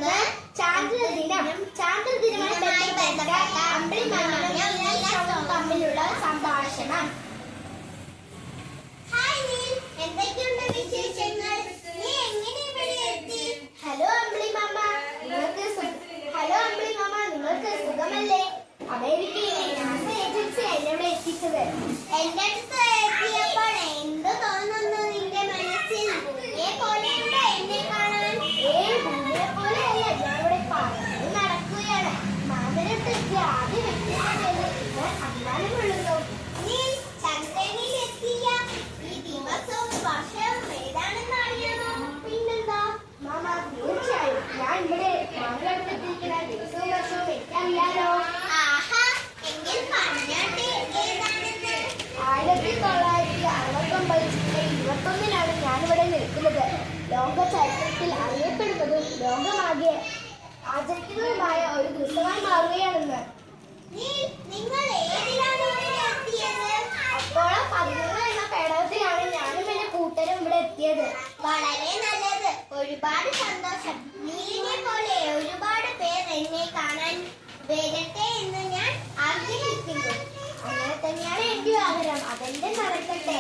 ഇന്ന് ചാന്ദ്രദിനം. ചാന്ദ്രദിനമായി ബന്ധപ്പെട്ട അമ്പിളിമാമനും തമ്മിലുള്ള സംഭാഷണം. എന്തൊക്കെയുണ്ട് വിശേഷങ്ങൾ? നീ എങ്ങനെ ഇവിടെ എത്തി? ഹലോ അമ്പിളിമാമ, നിങ്ങൾക്ക് സുഖമല്ലേ? അമേരിക്കയിലെ നാസ ഏജൻസി എന്നെ ഇവിടെ എത്തിച്ചത്. എന്റെ അടുത്ത് എത്തിയപ്പോൾ എന്ത് തോന്നുന്നു നിന്റെ മനസ്സിൽ? ഭൂമിയെ പോലെയുണ്ടോ എന്നെ കാണാൻ? ഭൂമിയെ പോലെയല്ല, ഞാൻ ഇവിടെ പറന്ന് നടക്കുകയാണ്. മാമനടുത്ത് എത്തിയ ആദ്യ വ്യക്തിയാണെന്ന് ഞാൻ അഭിമാനം കൊള്ളുന്നു. നീ ചന്ദ്രനിൽ എത്തിയ ഈ ദിവസവും വർഷവും ഏതാണെന്ന് അറിയാമോ? പിന്നെന്താ മാമ, തീർച്ചയായും ഞാൻ ഇവിടെ മാമനടുത്ത് എത്തിയിരിക്കുന്ന ദിവസവും വർഷവും എനിക്കറിയാലോ. ആഹാ, എങ്കിൽ പറഞ്ഞാട്ടെ ഏതാണെന്ന്. 1969 ജൂലൈ 21 ഞാനിവിടെ നിൽക്കുന്നത്. ലോക ചരിത്രത്തിൽ അറിയപ്പെടുന്നതും ലോകമാകെ ആചരിക്കുന്നതുമായ ഒരു ദിവസമായി മാറുകയാണെന്ന്. നിങ്ങൾ ഏതിലാണ് ഇവിടെ എത്തിയത്? അപ്പോഴോ 11 എന്ന പേടകത്തിലാണ് ഞാനും എന്റെ കൂട്ടരും ഇവിടെ എത്തിയത്. വളരെ നല്ലത്, ഒരുപാട് സന്തോഷം. നീലിനെ പോലെ ഒരുപാട് പേർ എന്നെ കാണാൻ വരട്ടെ എന്ന് ഞാൻ ആഗ്രഹിക്കുന്നു. അങ്ങനെ തന്നെയാണ് എന്റെ ആഗ്രഹം. അതെന്റെ നടക്കട്ടെ.